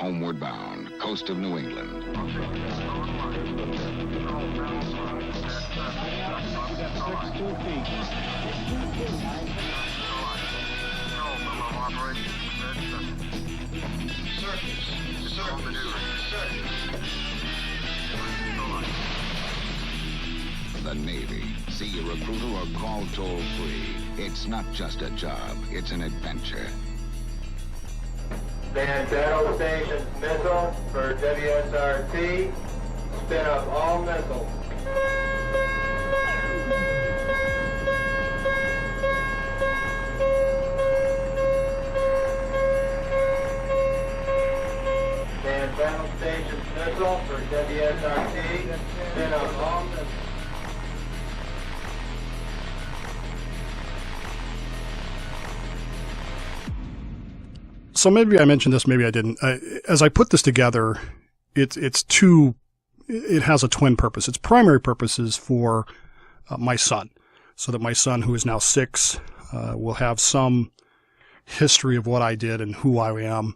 homeward bound, coast of New England. The Navy. See a recruiter or call toll-free. It's not just a job, it's an adventure. Man Battle Stations missile for WSRT. Spin up all missiles. Man Battle Stations missile for WSRT. Spin up all missiles. So maybe I mentioned this, maybe I didn't. As I put this together, it has a twin purpose. Its primary purpose is for my son, so that my son, who is now 6, will have some history of what I did and who I am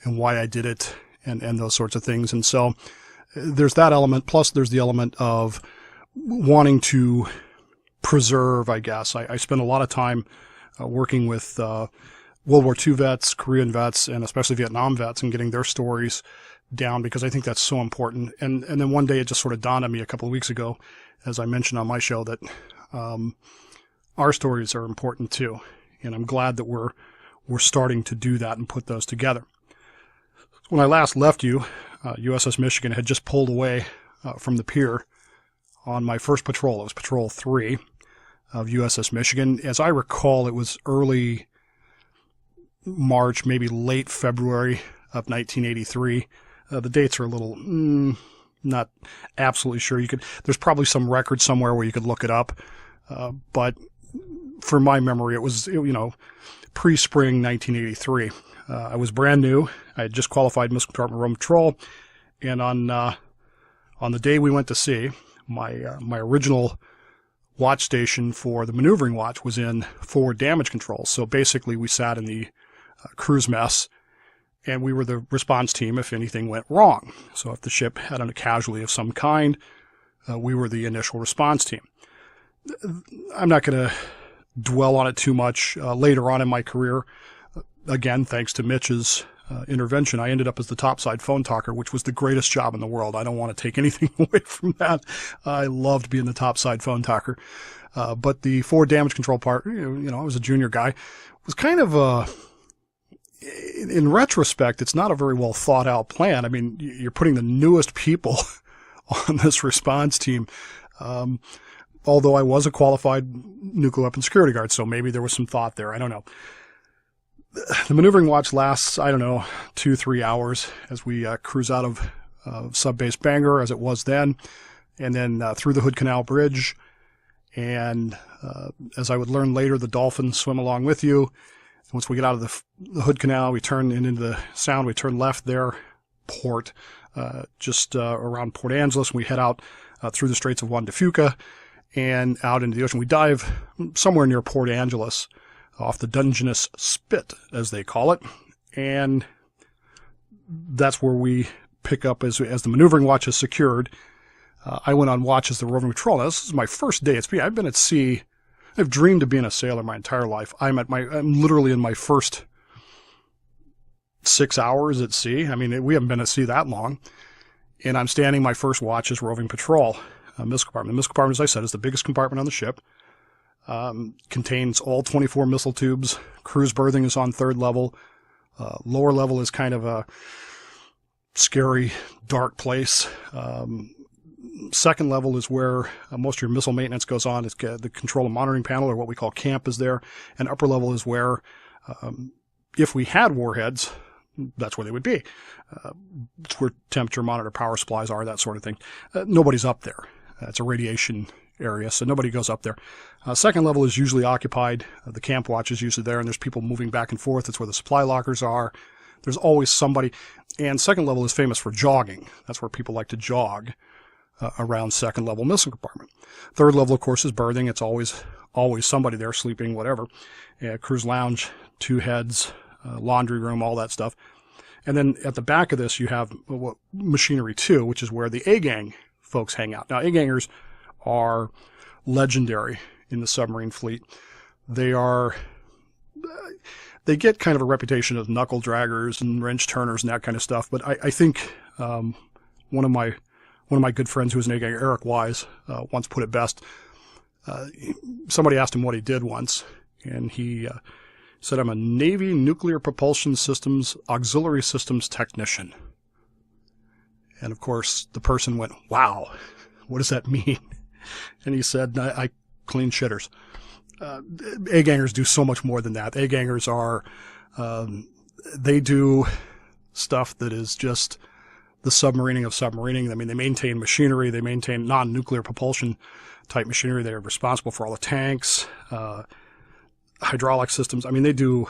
and why I did it and those sorts of things. And so there's that element, plus there's the element of wanting to preserve, I guess. I spent a lot of time working with World War II vets, Korean vets, and especially Vietnam vets, and getting their stories down, because I think that's so important. And then one day it just sort of dawned on me a couple of weeks ago, as I mentioned on my show, that our stories are important too. And I'm glad that we're starting to do that and put those together. When I last left you, USS Michigan had just pulled away from the pier on my first patrol. It was Patrol 3 of USS Michigan. As I recall, it was early March, maybe late February of 1983. The dates are a little not absolutely sure. There's probably some record somewhere where you could look it up, but for my memory, it was pre-spring 1983. I was brand new. I had just qualified Missile Compartment Roam Patrol, and on the day we went to sea, my original watch station for the maneuvering watch was in forward damage control. So basically, we sat in the cruise mess, and we were the response team if anything went wrong. So if the ship had a casualty of some kind, we were the initial response team. I'm not going to dwell on it too much. Later on in my career, again, thanks to Mitch's intervention, I ended up as the topside phone talker, which was the greatest job in the world. I don't want to take anything away from that. I loved being the topside phone talker. But the forward damage control part, I was a junior guy, was kind of in retrospect, it's not a very well thought out plan. I mean, you're putting the newest people on this response team. Although I was a qualified nuclear weapons security guard, so maybe there was some thought there. I don't know. The maneuvering watch lasts, 2-3 hours as we cruise out of sub-base Bangor, as it was then, and then through the Hood Canal Bridge. And as I would learn later, the dolphins swim along with you. Once we get out of the Hood Canal, we turn into the Sound. We turn left there, port, just around Port Angeles. And we head out through the Straits of Juan de Fuca and out into the ocean. We dive somewhere near Port Angeles, off the Dungeness Spit, as they call it. And that's where we pick up as the maneuvering watch is secured. I went on watch as the roving patrol. Now, this is my first day at sea. I've been at sea. I've dreamed of being a sailor my entire life. I'm literally in my first 6 hours at sea. I mean, we haven't been at sea that long. And I'm standing my first watch as roving patrol, Missile Compartment. The Missile Compartment, as I said, is the biggest compartment on the ship. Contains all 24 missile tubes. Cruise berthing is on 3rd level. Lower level is kind of a scary, dark place. 2nd level is where most of your missile maintenance goes on. It's the control and monitoring panel, or what we call camp, is there. And upper level is where, if we had warheads, that's where they would be. It's where temperature monitor power supplies are, that sort of thing. Nobody's up there. It's a radiation area, so nobody goes up there. 2nd level is usually occupied. The camp watch is usually there, and there's people moving back and forth. It's where the supply lockers are. There's always somebody. And 2nd level is famous for jogging. That's where people like to jog around 2nd level Missile Compartment. 3rd level, of course, is berthing. It's always somebody there sleeping, whatever. Cruise lounge, 2 heads, laundry room, all that stuff. And then at the back of this, you have Machinery 2, which is where the A-gang folks hang out. Now, A-gangers are legendary in the submarine fleet. They get kind of a reputation as knuckle draggers and wrench turners and that kind of stuff. But I think one of my good friends who was an A-ganger, Eric Wise, once put it best. Somebody asked him what he did once, and he said, "I'm a Navy Nuclear Propulsion Systems Auxiliary Systems Technician." And of course, the person went, "Wow, what does that mean?" And he said, I clean shitters. A-gangers do so much more than that. A-gangers are, they do stuff that is just the submarining of submarining. I mean, they maintain machinery. They maintain non-nuclear propulsion type machinery. They're responsible for all the tanks, hydraulic systems. I mean, they do,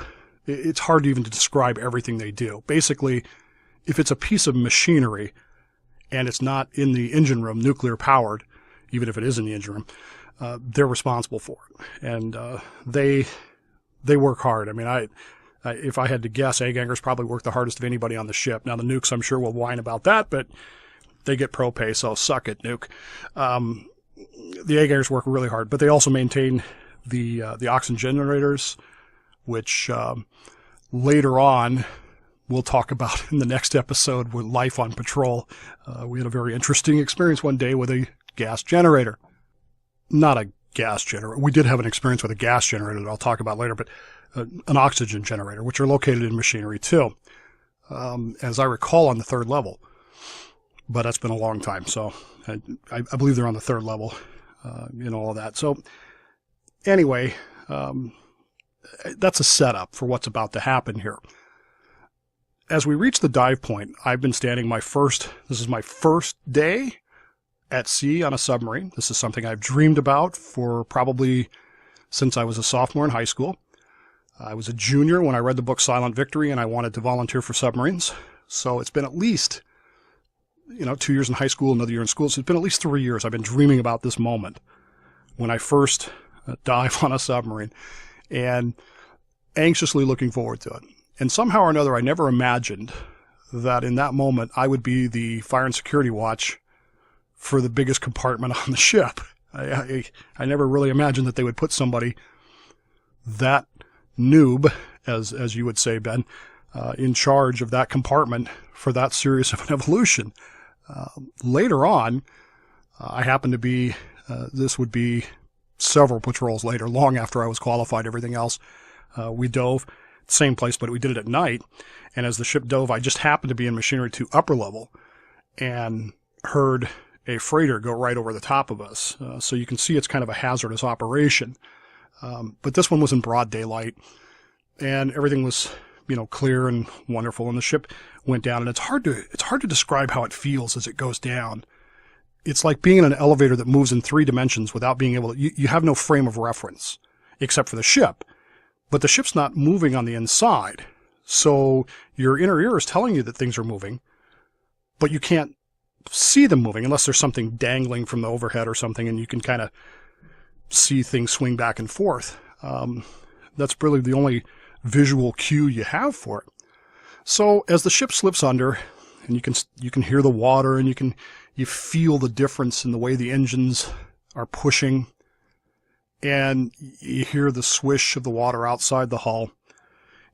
it's hard even to describe everything they do. Basically, if it's a piece of machinery and it's not in the engine room, nuclear powered, even if it is in the engine room, they're responsible for it. And they work hard. I mean, if I had to guess, A-gangers probably work the hardest of anybody on the ship. Now, the nukes, I'm sure, will whine about that, but they get pro pay, so suck it, nuke. The A-gangers work really hard, but they also maintain the oxygen generators, which later on we'll talk about in the next episode with Life on Patrol. We had a very interesting experience one day with a gas generator. Not a gas generator. We did have an experience with a gas generator that I'll talk about later, but an oxygen generator, which are located in Machinery 2. As I recall, on the 3rd level. But that's been a long time, so I believe they're on the 3rd level, all of that. So anyway, that's a setup for what's about to happen here. As we reach the dive point, I've been standing this is my first day at sea on a submarine. This is something I've dreamed about for probably since I was a sophomore in high school. I was a junior when I read the book Silent Victory, and I wanted to volunteer for submarines. So it's been at least, 2 years in high school, another year in school. So it's been at least 3 years I've been dreaming about this moment when I first dive on a submarine and anxiously looking forward to it. And somehow or another, I never imagined that in that moment I would be the fire and security watch for the biggest compartment on the ship. I never really imagined that they would put somebody that noob, as you would say, Ben, in charge of that compartment for that serious of an evolution. Later on, I happened to be, this would be several patrols later, long after I was qualified, everything else. We dove same place, but we did it at night. And as the ship dove, I just happened to be in Machinery 2 upper level and heard a freighter go right over the top of us. So you can see it's kind of a hazardous operation. But this one was in broad daylight and everything was, clear and wonderful. And the ship went down, and it's hard to describe how it feels as it goes down. It's like being in an elevator that moves in 3 dimensions without being able to, you have no frame of reference except for the ship. But the ship's not moving on the inside. So your inner ear is telling you that things are moving, but you can't see them moving unless there's something dangling from the overhead or something, and you can kind of see things swing back and forth. That's really the only visual cue you have for it. So as the ship slips under, and you can hear the water, and you feel the difference in the way the engines are pushing, and you hear the swish of the water outside the hull.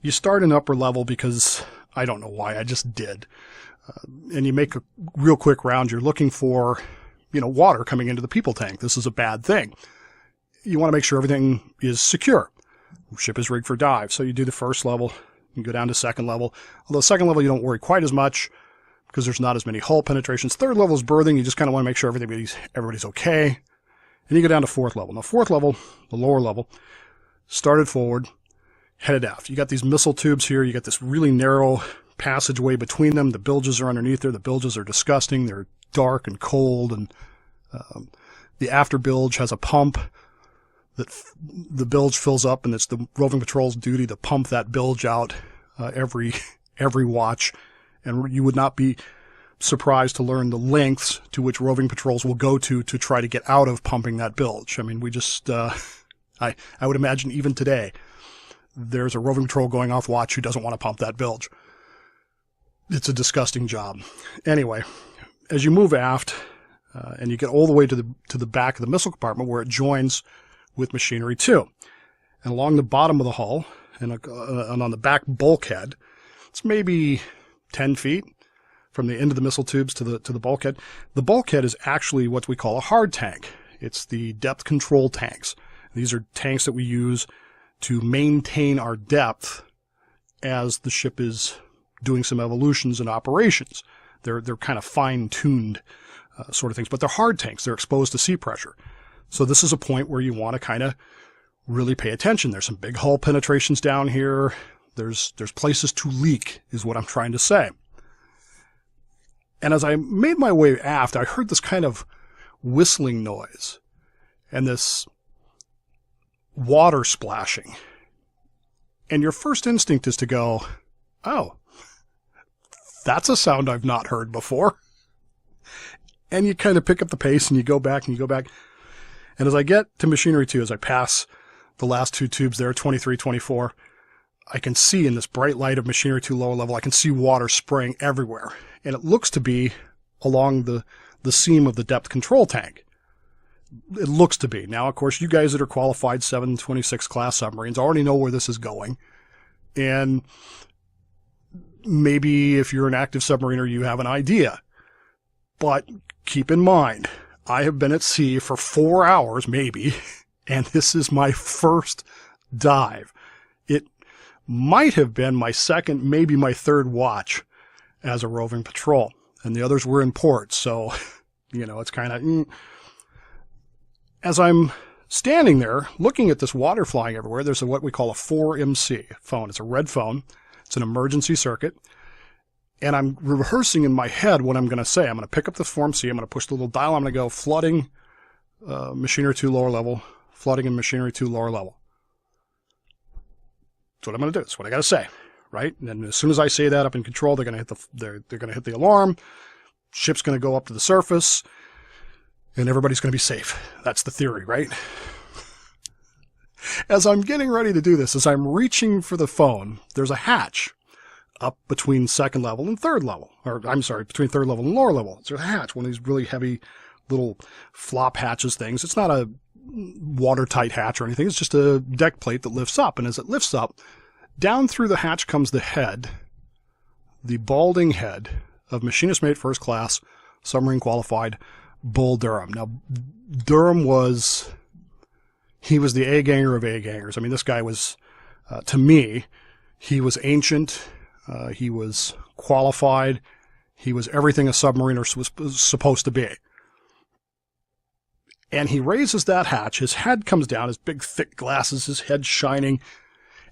You start in upper level because I don't know why, I just did. And you make a real quick round. You're looking for, water coming into the people tank. This is a bad thing. You want to make sure everything is secure. The ship is rigged for dive. So you do the first level. You go down to second level. Although second level, you don't worry quite as much because there's not as many hull penetrations. Third level is berthing. You just kind of want to make sure everybody's okay. And you go down to fourth level. Now, fourth level, the lower level, started forward, headed aft. You got these missile tubes here. You got this really narrow passageway between them. The bilges are underneath there. The bilges are disgusting. They're dark and cold. And the after bilge has a pump that the bilge fills up, and it's the roving patrol's duty to pump that bilge out every watch. And you would not be surprised to learn the lengths to which roving patrols will go to try to get out of pumping that bilge. I mean, we just, I would imagine even today, there's a roving patrol going off watch who doesn't want to pump that bilge. it's a disgusting job. Anyway, as you move aft, and you get all the way to the back of the missile compartment where it joins with machinery 2. And along the bottom of the hull and on the back bulkhead, it's maybe 10 feet from the end of the missile tubes to the bulkhead. The bulkhead is actually what we call a hard tank. It's the depth control tanks. These are tanks that we use to maintain our depth as the ship is doing some evolutions and operations. They're kind of fine-tuned sort of things, but they're hard tanks. They're exposed to sea pressure. So this is a point where you want to kind of really pay attention. There's some big hull penetrations down here. There's places to leak, is what I'm trying to say. And as I made my way aft, I heard this kind of whistling noise and this water splashing. And your first instinct is to go, oh, that's a sound I've not heard before. And you kind of pick up the pace and you go back and you go back. And as I get to machinery 2, as I pass the last 2 tubes there, 23, 24, I can see in this bright light of machinery 2 lower level, I can see water spraying everywhere. And it looks to be along the seam of the depth control tank. It looks to be. Now, of course, you guys that are qualified 726 class submarines already know where this is going. And maybe if you're an active submariner, you have an idea. But keep in mind, I have been at sea for 4 hours, maybe, and this is my first dive. It might have been my second, maybe my third watch as a roving patrol, and the others were in port, so, it's kind of... As I'm standing there, looking at this water flying everywhere, there's what we call a 4MC phone. It's a red phone. It's an emergency circuit. And I'm rehearsing in my head what I'm going to say. I'm going to pick up the 4MC. I'm going to push the little dial. I'm going to go flooding machinery 2 lower level, flooding in machinery 2 lower level. That's what I'm going to do. That's what I got to say, right? And then as soon as I say that up in control, they're going to hit the alarm. Ship's going to go up to the surface, and everybody's going to be safe. That's the theory, right? As I'm getting ready to do this, as I'm reaching for the phone, there's a hatch up between second level and third level. Between third level and lower level. There's a hatch, one of these really heavy little flop hatches things. It's not a watertight hatch or anything. It's just a deck plate that lifts up. And as it lifts up, down through the hatch comes the head, the balding head of Machinist Mate First Class, submarine qualified, Bull Durham. Now, Durham he was the A-ganger of A-gangers. I mean, this guy was, to me, he was ancient. He was qualified. He was everything a submariner was supposed to be. And he raises that hatch. His head comes down, his big thick glasses, his head shining.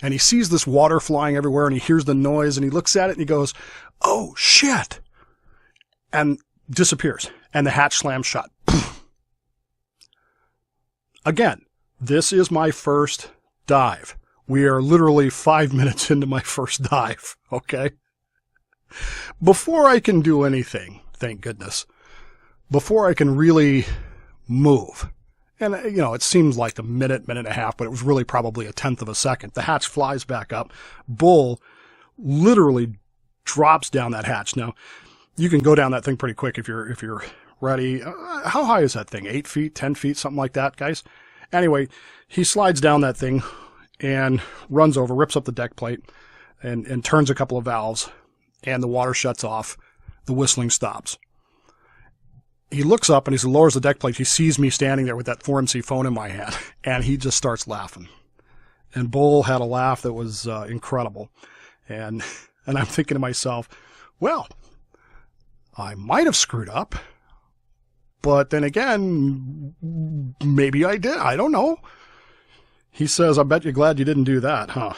And he sees this water flying everywhere and he hears the noise and he looks at it and he goes, oh, shit. And disappears. And the hatch slams shut. Again, this is my first dive. We are literally 5 minutes into my first dive, okay? Before I can do anything, thank goodness, before I can really move, and, it seems like a minute and a half, but it was really probably a tenth of a second. The hatch flies back up. Bull literally drops down that hatch. Now, you can go down that thing pretty quick if you're ready. How high is that thing? 8 feet, 10 feet, something like that, guys? Anyway, he slides down that thing and runs over, rips up the deck plate, and turns a couple of valves, and the water shuts off. The whistling stops. He looks up and he lowers the deck plate. He sees me standing there with that 4MC phone in my hand, and he just starts laughing. And Bull had a laugh that was incredible. And I'm thinking to myself, well, I might have screwed up, but then again, maybe I did. I don't know. He says, I bet you're glad you didn't do that, huh?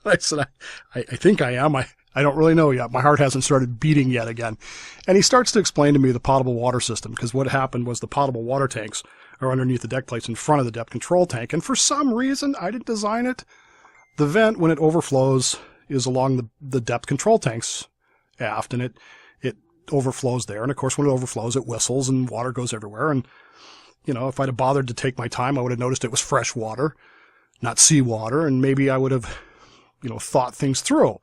I said, I think I am. I don't really know yet. My heart hasn't started beating yet again. And he starts to explain to me the potable water system, because what happened was the potable water tanks are underneath the deck plates in front of the depth control tank. And for some reason, I didn't design it. The vent, when it overflows, is along the depth control tanks aft, and it overflows there. And of course, when it overflows, it whistles and water goes everywhere. And, if I'd have bothered to take my time, I would have noticed it was fresh water, not seawater, and maybe I would have, thought things through.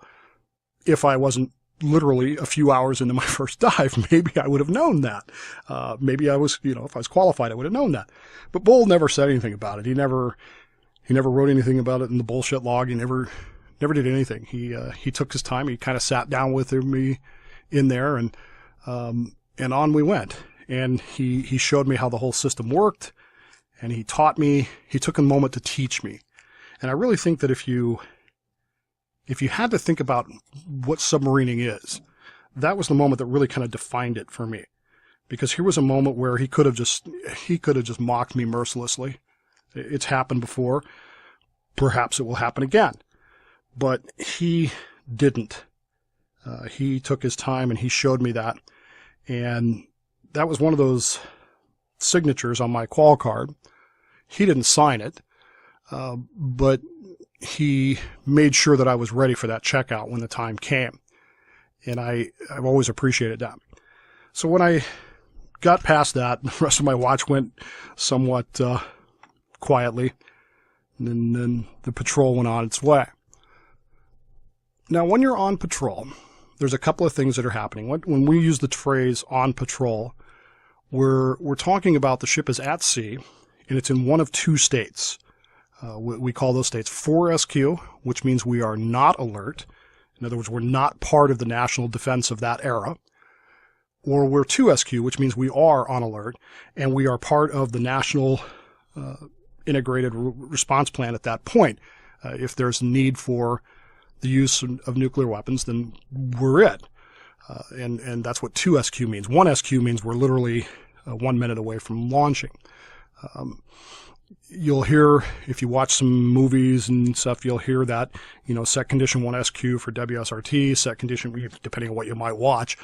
if I wasn't literally a few hours into my first dive, maybe I would have known that. Maybe I was, if I was qualified, I would have known that. But Bull never said anything about it. He never wrote anything about it in the bullshit log. He never did anything. He took his time. He kind of sat down with me in there, and on we went. And he showed me how the whole system worked, and he taught me. He took a moment to teach me. And I really think that if you had to think about what submarining is, that was the moment that really kind of defined it for me. Because here was a moment where he could have just mocked me mercilessly. It's happened before. Perhaps it will happen again. But he didn't. He took his time and he showed me that. And that was one of those signatures on my qual card. He didn't sign it, but he made sure that I was ready for that checkout when the time came. And I've always appreciated that. So when I got past that, the rest of my watch went somewhat quietly, and then the patrol went on its way. Now, when you're on patrol, there's a couple of things that are happening. When we use the phrase on patrol, we're talking about the ship is at sea, and it's in one of two states. We call those states 4SQ, which means we are not alert. In other words, we're not part of the national defense of that era. Or we're 2SQ, which means we are on alert, and we are part of the national integrated response plan at that point. If there's a need for the use of nuclear weapons, then we're it. And that's what 2SQ means. 1SQ means we're literally 1 minute away from launching. You'll hear, if you watch some movies and stuff, you'll hear that, set condition 1SQ for WSRT, set condition, depending on what you might watch,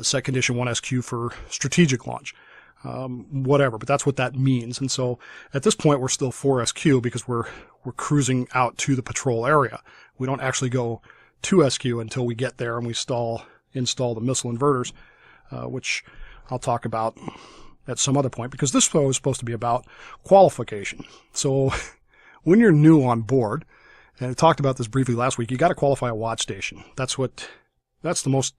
set condition 1SQ for strategic launch. Whatever, but that's what that means. And so at this point, we're still 4SQ because we're cruising out to the patrol area. We don't actually go 2SQ until we get there and we install the missile inverters, which I'll talk about at some other point, because this was supposed to be about qualification. So when you're new on board, and I talked about this briefly last week, you got to qualify a watch station. That's the most,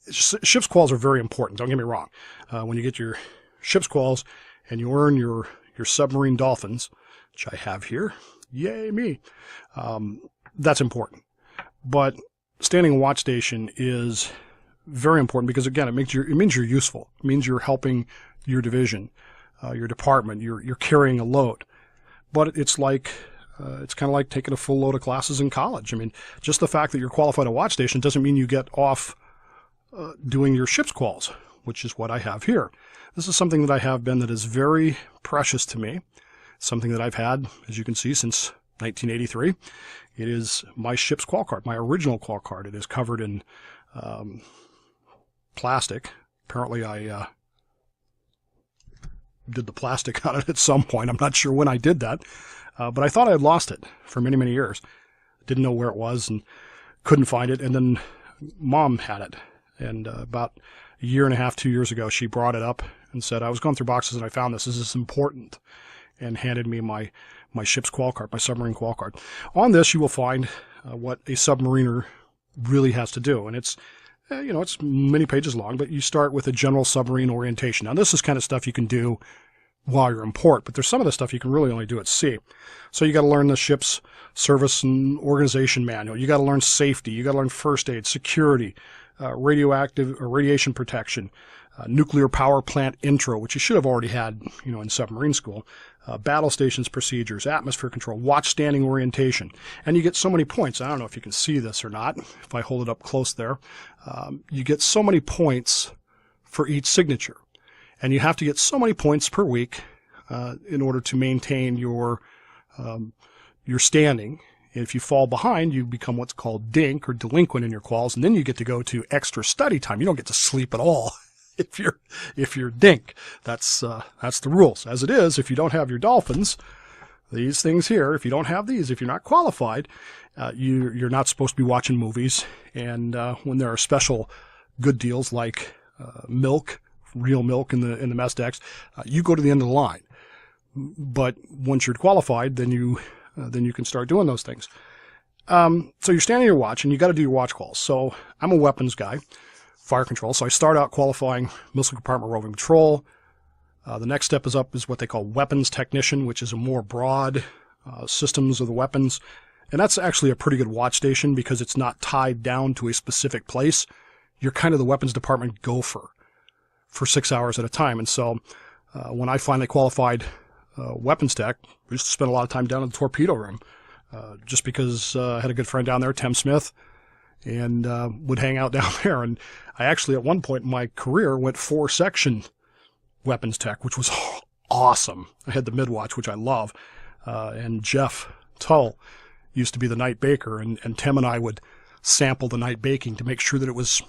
ship's quals are very important. Don't get me wrong. When you get your ship's quals and you earn your submarine dolphins, which I have here, yay me, that's important. But standing a watch station is very important because, again, it means you're useful. It means you're helping your division, your department. You're carrying a load. But it's kind of like taking a full load of classes in college. I mean, just the fact that you're qualified at watch station doesn't mean you get off doing your ship's quals, which is what I have here. This is something that I have been that is very precious to me. Something that I've had, as you can see, since 1983. It is my ship's qual card, my original qual card. It is covered in plastic. Apparently I did the plastic on it at some point. I'm not sure when I did that, but I thought I had lost it for many, many years. Didn't know where it was and couldn't find it. And then Mom had it. And about a year and a half, 2 years ago, she brought it up and said, I was going through boxes and I found this. This is important. And handed me my ship's qual card, my submarine qual card. On this, you will find what a submariner really has to do. And it's many pages long, but you start with a general submarine orientation. Now, this is kind of stuff you can do while you're in port, but there's some of the stuff you can really only do at sea. So you got to learn the ship's service and organization manual. You got to learn safety. You got to learn first aid, security, radioactive or radiation protection, nuclear power plant intro, which you should have already had, in submarine school, battle stations procedures, atmosphere control, watch standing orientation. And you get so many points. I don't know if you can see this or not. If I hold it up close there, you get so many points for each signature. And you have to get so many points per week in order to maintain your standing. And if you fall behind, you become what's called dink or delinquent in your quals, and then you get to go to extra study time. You don't get to sleep at all if you're dink. That's the rules. As it is, if you don't have your dolphins, these things here, if you don't have these, if you're not qualified, you're not supposed to be watching movies. And when there are special good deals like milk, real milk in the mess decks, you go to the end of the line. But once you're qualified, then you can start doing those things. So you're standing your watch, and you got to do your watch calls. So I'm a weapons guy, fire control. So I start out qualifying Missile Compartment roving patrol. The next step is what they call weapons technician, which is a more broad systems of the weapons. And that's actually a pretty good watch station because it's not tied down to a specific place. You're kind of the weapons department gopher for 6 hours at a time. And so when I finally qualified weapons tech, we used to spend a lot of time down in the torpedo room just because I had a good friend down there, Tim Smith, and would hang out down there. And I actually, at one point in my career, went 4-section weapons tech, which was awesome. I had the mid-watch, which I love. And Jeff Tull used to be the night baker, and Tim and I would sample the night baking to make sure that it was,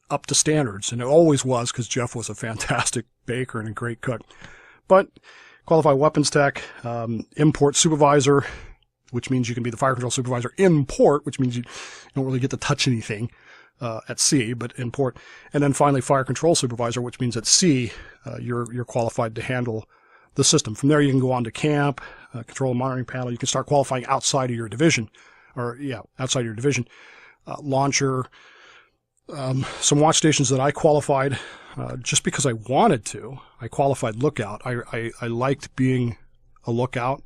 up to standards. And it always was, because Jeff was a fantastic baker and a great cook. But qualified weapons tech, import supervisor, which means you can be the fire control supervisor in port, which means you don't really get to touch anything at sea, but in port. And then finally fire control supervisor, which means at sea you're qualified to handle the system. From there you can go on to camp, control and monitoring panel. You can start qualifying outside of your division, outside your division. Launcher, some watch stations that I qualified just because I wanted to. I qualified lookout. I liked being a lookout.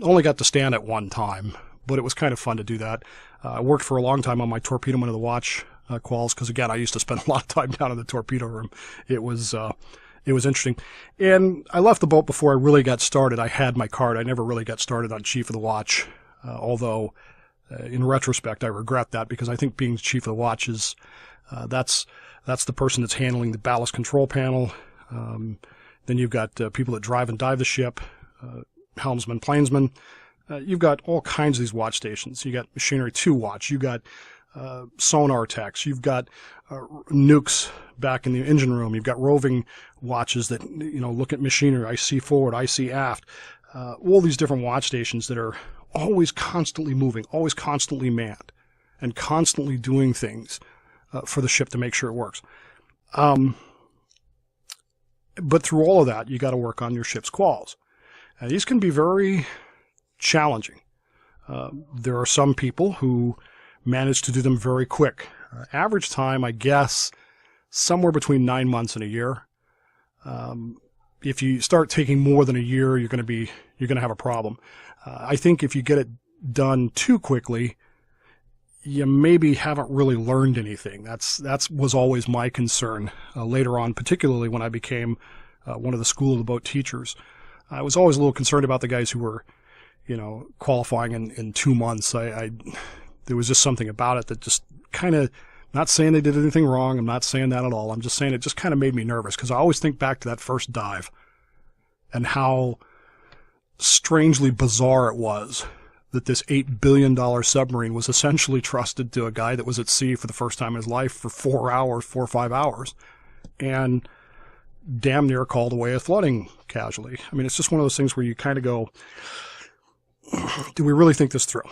Only got to stand at one time, but it was kind of fun to do that. I worked for a long time on my torpedoman of the watch quals because, again, I used to spend a lot of time down in the torpedo room. It was interesting. And I left the boat before I really got started. I had my card. I never really got started on chief of the watch, although in retrospect I regret that because I think being chief of the watch is that's the person that's handling the ballast control panel. Then you've got people that drive and dive the ship, helmsman, planesman. You've got all kinds of these watch stations. You got machinery 2 watch. You got sonar techs. You've got nukes back in the engine room. You've got roving watches that look at machinery. I see forward. I see aft. All these different watch stations that are always constantly moving, always constantly manned, and constantly doing things for the ship to make sure it works. But through all of that, you got to work on your ship's quals. These can be very challenging. There are some people who manage to do them very quick. Average time, I guess, somewhere between 9 months and a year. If you start taking more than a year, you're going to have a problem. I think if you get it done too quickly, you maybe haven't really learned anything. That was always my concern later on, particularly when I became one of the School of the Boat teachers. I was always a little concerned about the guys who were, qualifying in 2 months. There was just something about it that just kind of, not saying they did anything wrong. I'm not saying that at all. I'm just saying it just kind of made me nervous because I always think back to that first dive and how strangely bizarre it was that this $8 billion submarine was essentially trusted to a guy that was at sea for the first time in his life for 4 or 5 hours, and damn near called away a flooding casualty. I mean, it's just one of those things where you kind of go, do we really think this through?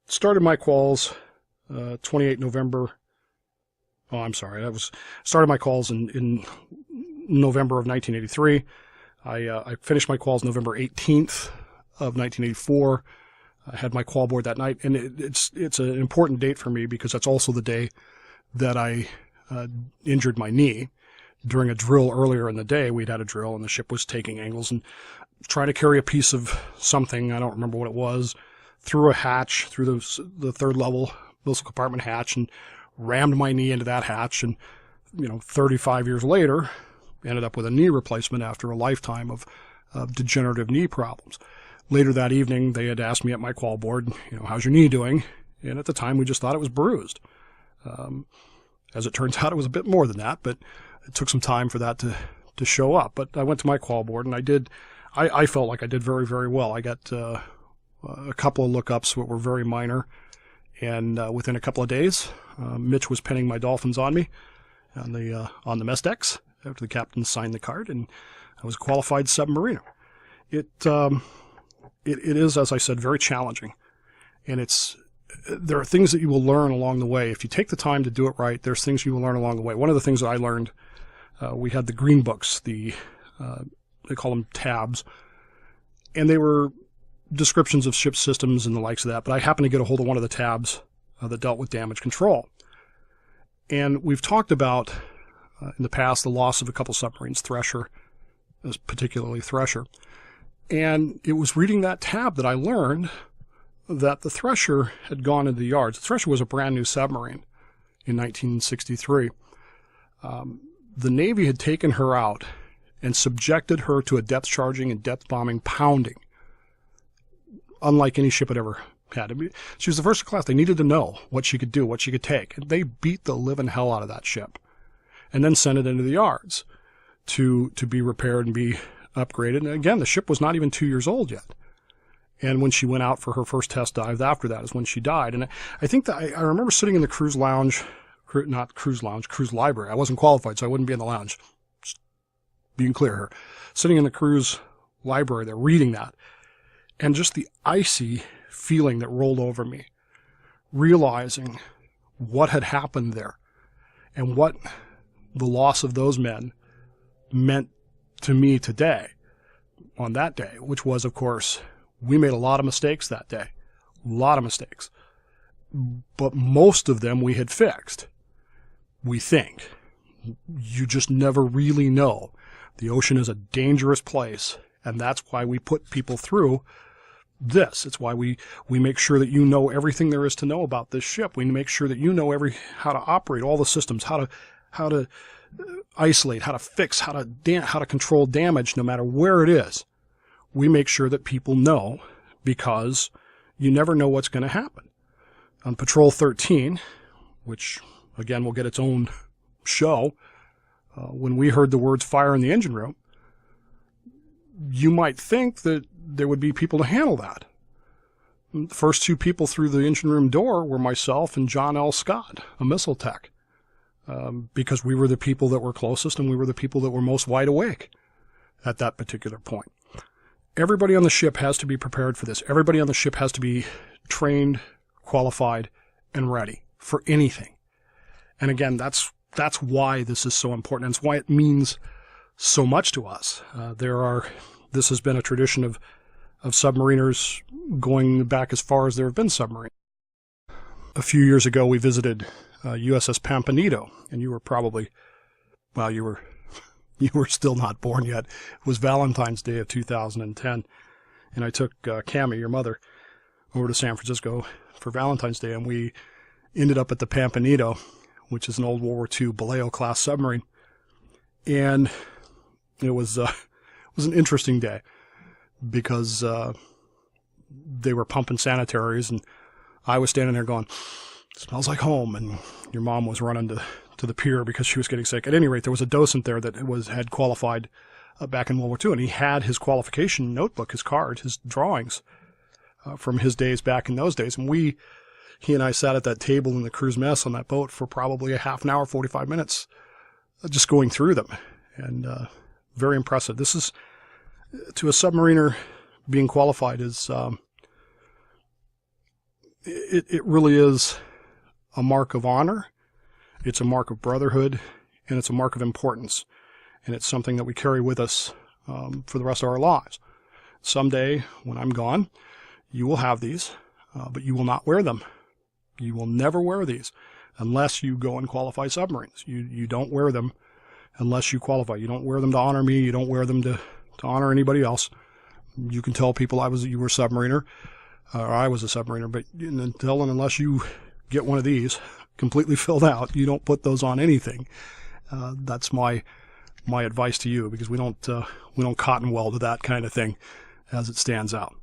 Started my quals 28 November. Oh, I'm sorry. Started my quals in November of 1983. I finished my quals November 18th of 1984. I had my qual board that night, and it's an important date for me because that's also the day that I injured my knee. During a drill earlier in the day, we'd had a drill, and the ship was taking angles and trying to carry a piece of something, I don't remember what it was, through a hatch, through the third level missile compartment hatch, and rammed my knee into that hatch. And 35 years later, ended up with a knee replacement after a lifetime of degenerative knee problems. Later that evening, they had asked me at my qual board, how's your knee doing? And at the time, we just thought it was bruised. As it turns out, it was a bit more than that, but it took some time for that to show up. But I went to my qual board, and I felt like I did very, very well. I got a couple of lookups that were very minor, and within a couple of days, Mitch was pinning my dolphins on me on the mess decks after the captain signed the card, and I was a qualified submariner. It is, as I said, very challenging, and there are things that you will learn along the way. If you take the time to do it right, there's things you will learn along the way. One of the things that I learned, we had the green books, they call them tabs, and they were descriptions of ship systems and the likes of that, but I happened to get a hold of one of the tabs that dealt with damage control. And we've talked about in the past the loss of a couple submarines, Thresher, particularly Thresher. And it was reading that tab that I learned that the Thresher had gone into the yards. The Thresher was a brand new submarine in 1963. The Navy had taken her out and subjected her to a depth charging and depth bombing pounding, unlike any ship had ever had. She was the first class. They needed to know what she could do, what she could take. And they beat the living hell out of that ship and then sent it into the yards to be repaired and be upgraded. And again, the ship was not even 2 years old yet. And when she went out for her first test dive after that is when she died. And I think that I remember sitting in the cruise lounge, not cruise lounge, cruise library. I wasn't qualified, so I wouldn't be in the lounge. Just being clear here. Sitting in the cruise library there, reading that. And just the icy feeling that rolled over me, realizing what had happened there and what the loss of those men meant to me today, on that day, which was, of course, we made a lot of mistakes that day. A lot of mistakes. But most of them we had fixed. We think. You just never really know. The ocean is a dangerous place, and that's why we put people through this. It's why we make sure that you know everything there is to know about this ship. We make sure that you know how to operate all the systems, how to isolate, how to fix, how to control damage no matter where it is. We make sure that people know, because you never know what's going to happen. On Patrol 13, which again will get its own show, when we heard the words fire in the engine room, you might think that there would be people to handle that. The first two people through the engine room door were myself and John L. Scott, a missile tech, because we were the people that were closest and we were the people that were most wide awake at that particular point. Everybody on the ship has to be prepared for this. Everybody on the ship has to be trained, qualified, and ready for anything. And again, that's why this is so important. And it's why it means so much to us. This has been a tradition of submariners going back as far as there have been submarines. A few years ago, we visited USS Pampanito, and you were probably, well, you were still not born yet. It was Valentine's Day of 2010, and I took Cammie, your mother, over to San Francisco for Valentine's Day, and we ended up at the Pampanito, which is an old World War II Baleo-class submarine. And it was an interesting day because they were pumping sanitaries, and I was standing there going, "Smells like home," and your mom was running to the pier because she was getting sick. At any rate, there was a docent there that had qualified back in World War II, and he had his qualification notebook, his card, his drawings from his days back in those days. And he and I sat at that table in the cruise mess on that boat for probably a half an hour, 45 minutes, just going through them. And very impressive. This is, to a submariner, being qualified is, it really is a mark of honor. It's a mark of brotherhood, and it's a mark of importance. And it's something that we carry with us for the rest of our lives. Someday, when I'm gone, you will have these, but you will not wear them. You will never wear these unless you go and qualify submarines. You don't wear them unless you qualify. You don't wear them to honor me. You don't wear them to honor anybody else. You can tell people you were a submariner, or I was a submariner, but until and unless you get one of these completely filled out, you don't put those on anything. That's my advice to you, because we don't cotton weld to that kind of thing as it stands out.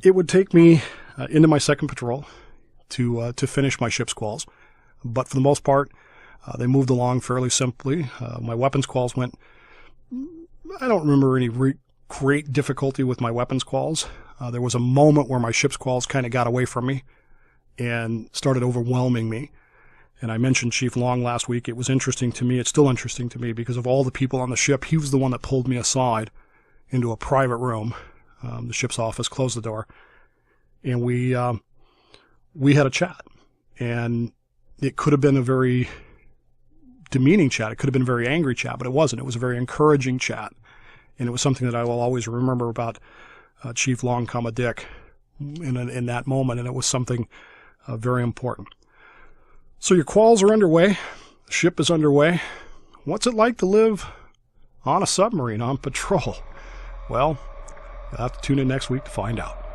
It would take me into my second patrol to finish my ship's quals, but for the most part, they moved along fairly simply. My weapons quals went. I don't remember any great difficulty with my weapons quals. There was a moment where my ship's quals kind of got away from me and started overwhelming me. And I mentioned Chief Long last week. It was interesting to me. It's still interesting to me because of all the people on the ship. He was the one that pulled me aside into a private room, the ship's office, closed the door, and we had a chat. And it could have been a very demeaning chat. It could have been a very angry chat, but it wasn't. It was a very encouraging chat. And it was something that I will always remember about Chief Long Comma Dick in that moment, and it was something very important. So your quals are underway. The ship is underway. What's it like to live on a submarine on patrol? Well, you'll have to tune in next week to find out.